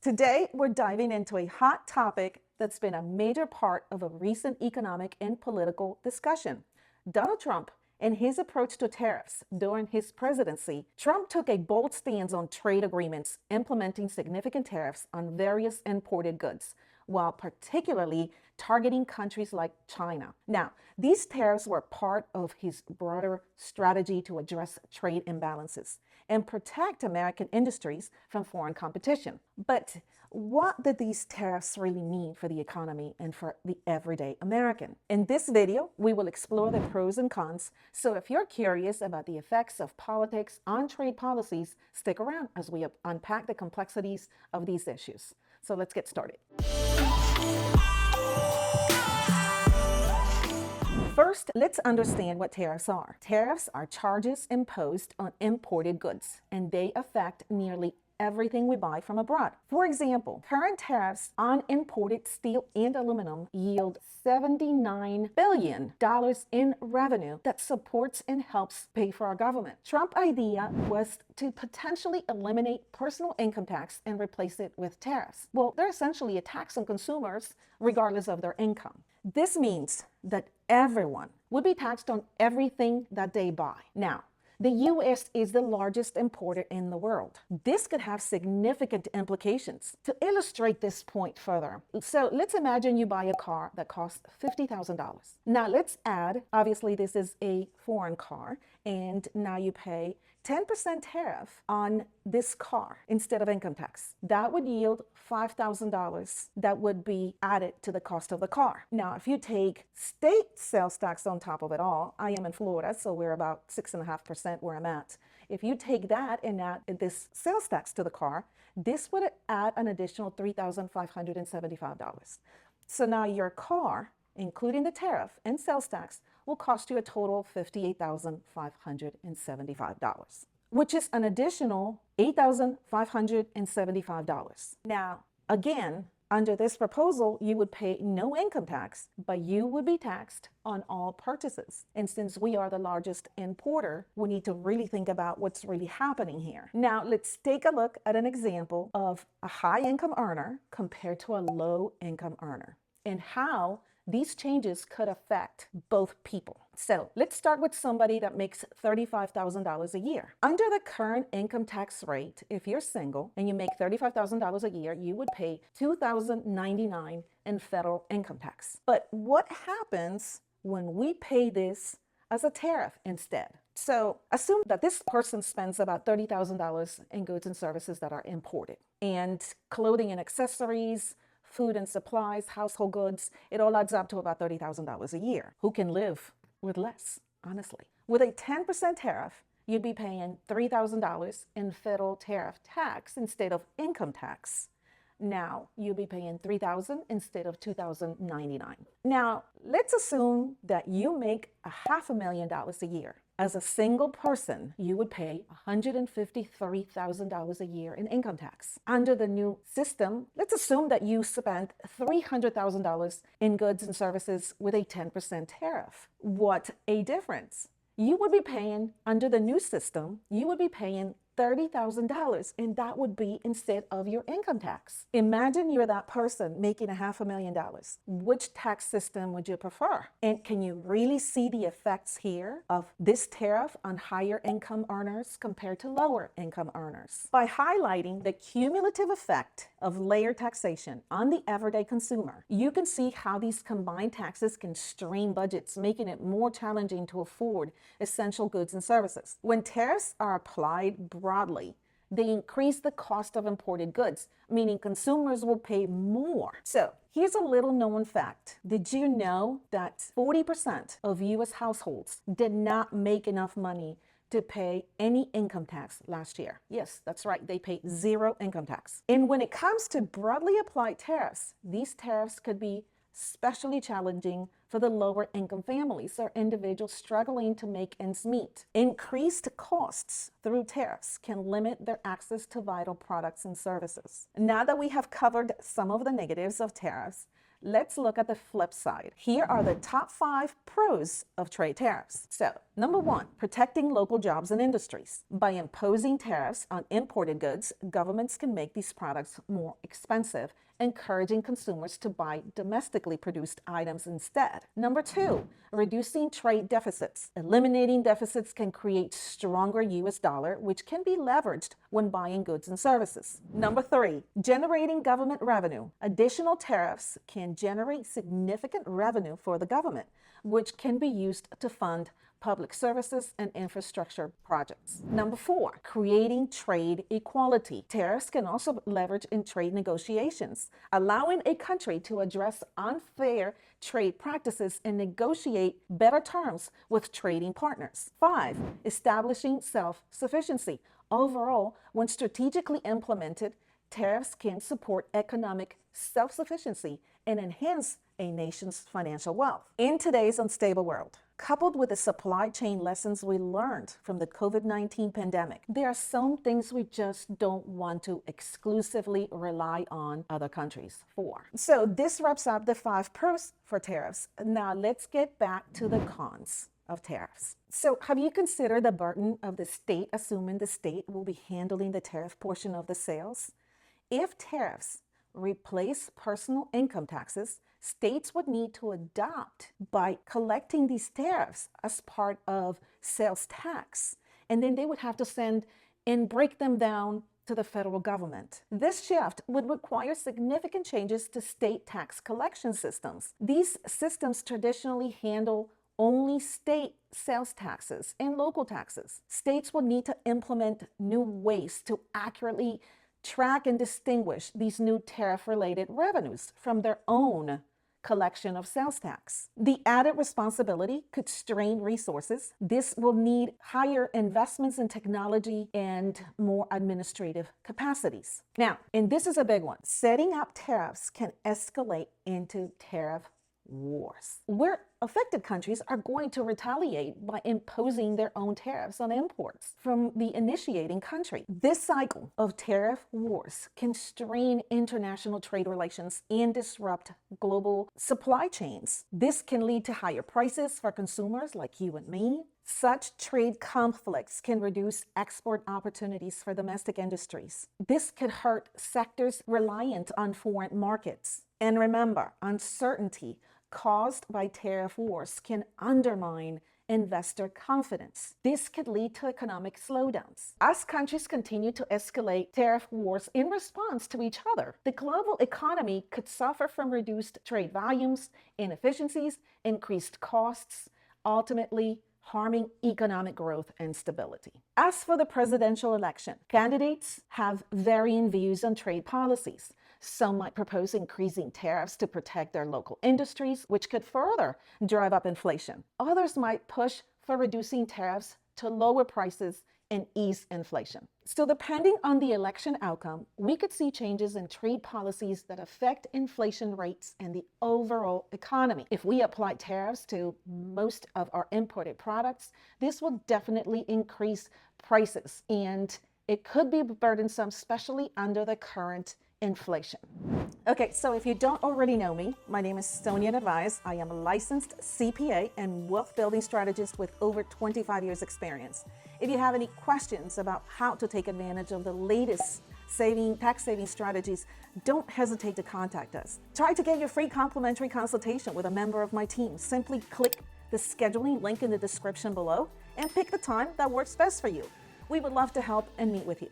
Today, we're diving into a hot topic that's been a major part of a recent economic and political discussion. Donald Trump and his approach to tariffs during his presidency. Trump took a bold stance on trade agreements, implementing significant tariffs on various imported goods, while particularly targeting countries like China. Now, these tariffs were part of his broader strategy to address trade imbalances and protect American industries from foreign competition. But what did these tariffs really mean for the economy and for the everyday American? In this video, we will explore the pros and cons. So if you're curious about the effects of politics on trade policies, stick around as we unpack the complexities of these issues. So let's get started. First, let's understand what tariffs are. Tariffs are charges imposed on imported goods, and they affect nearly everything we buy from abroad. For example, current tariffs on imported steel and aluminum yield $79 billion in revenue that supports and helps pay for our government. Trump's idea was to potentially eliminate personal income tax and replace it with tariffs. Well, they're essentially a tax on consumers regardless of their income. This means that everyone would be taxed on everything that they buy. Now, the U.S. is the largest importer in the world. This could have significant implications. To illustrate this point further, so let's imagine you buy a car that costs $50,000. Now let's add, obviously this is a foreign car, and now you pay 10% tariff on this car instead of income tax. That would yield $5,000 that would be added to the cost of the car. Now, if you take state sales tax on top of it all, I am in Florida, so we're about 6.5% where I'm at. If you take that and add this sales tax to the car, this would add an additional $3,575. So now your car, including the tariff and sales tax, will cost you a total of $58,575, which is an additional $8,575. Now, again, under this proposal, you would pay no income tax, but you would be taxed on all purchases. And since we are the largest importer, we need to really think about what's really happening here. Now, let's take a look at an example of a high-income earner compared to a low-income earner and how these changes could affect both people. So let's start with somebody that makes $35,000 a year. Under the current income tax rate, if you're single and you make $35,000 a year, you would pay $2,099 in federal income tax. But what happens when we pay this as a tariff instead? So assume that this person spends about $30,000 in goods and services that are imported, and clothing and accessories, food and supplies, household goods, it all adds up to about $30,000 a year. Who can live with less, honestly? With a 10% tariff, you'd be paying $3,000 in federal tariff tax instead of income tax. Now, you'll be paying $3,000 instead of $2,099. Now, let's assume that you make $500,000 a year. As a single person, you would pay $153,000 a year in income tax. Under the new system, let's assume that you spent $300,000 in goods and services with a 10% tariff. What a difference! You would be paying, under the new system, you would be paying $30,000, and that would be instead of your income tax. Imagine you're that person making $500,000. Which tax system would you prefer? And can you really see the effects here of this tariff on higher income earners compared to lower income earners? By highlighting the cumulative effect of layered taxation on the everyday consumer, you can see how these combined taxes can strain budgets, making it more challenging to afford essential goods and services. When tariffs are applied broadly, they increase the cost of imported goods, meaning consumers will pay more. So here's a little known fact. Did you know that 40% of US households did not make enough money to pay any income tax last year? Yes, that's right. They pay zero income tax. And when it comes to broadly applied tariffs, these tariffs could be especially challenging for the lower income families or individuals struggling to make ends meet. Increased costs through tariffs can limit their access to vital products and services. Now that we have covered some of the negatives of tariffs, let's look at the flip side. Here are the top 5 pros of trade tariffs. So, number 1, protecting local jobs and industries. By imposing tariffs on imported goods, governments can make these products more expensive, encouraging consumers to buy domestically produced items instead. Number 2, reducing trade deficits. Eliminating deficits can create stronger US dollar, which can be leveraged when buying goods and services. Number 3, generating government revenue. Additional tariffs can generate significant revenue for the government, which can be used to fund public services and infrastructure projects. Number 4, creating trade equality. Tariffs can also leverage in trade negotiations, allowing a country to address unfair trade practices and negotiate better terms with trading partners. 5, establishing self-sufficiency. Overall, when strategically implemented, tariffs can support economic self-sufficiency and enhance a nation's financial wealth. In today's unstable world, coupled with the supply chain lessons we learned from the COVID-19 pandemic, there are some things we just don't want to exclusively rely on other countries for. So this wraps up the 5 pros for tariffs. Now let's get back to the cons of tariffs. So have you considered the burden of the state, assuming the state will be handling the tariff portion of the sales? If tariffs replace personal income taxes, states would need to adopt by collecting these tariffs as part of sales tax. And then they would have to send and break them down to the federal government. This shift would require significant changes to state tax collection systems. These systems traditionally handle only state sales taxes and local taxes. States will need to implement new ways to accurately track and distinguish these new tariff-related revenues from their own collection of sales tax. The added responsibility could strain resources. This will need higher investments in technology and more administrative capacities. Now, and this is a big one, setting up tariffs can escalate into tariff wars, where affected countries are going to retaliate by imposing their own tariffs on imports from the initiating country. This cycle of tariff wars can strain international trade relations and disrupt global supply chains. This can lead to higher prices for consumers like you and me. Such trade conflicts can reduce export opportunities for domestic industries. This could hurt sectors reliant on foreign markets. And remember, uncertainty caused by tariff wars can undermine investor confidence. This could lead to economic slowdowns. As countries continue to escalate tariff wars in response to each other, the global economy could suffer from reduced trade volumes, inefficiencies, increased costs, ultimately harming economic growth and stability. As for the presidential election, candidates have varying views on trade policies. Some might propose increasing tariffs to protect their local industries, which could further drive up inflation. Others might push for reducing tariffs to lower prices and ease inflation. So depending on the election outcome, we could see changes in trade policies that affect inflation rates and the overall economy. If we apply tariffs to most of our imported products, this will definitely increase prices, and it could be burdensome, especially under the current inflation. Okay, so if you don't already know me, my name is Sonia Narvaez. I am a licensed CPA and wealth building strategist with over 25 years experience. If you have any questions about how to take advantage of the latest tax saving strategies, don't hesitate to contact us. Try to get your free complimentary consultation with a member of my team. Simply click the scheduling link in the description below and pick the time that works best for you. We would love to help and meet with you.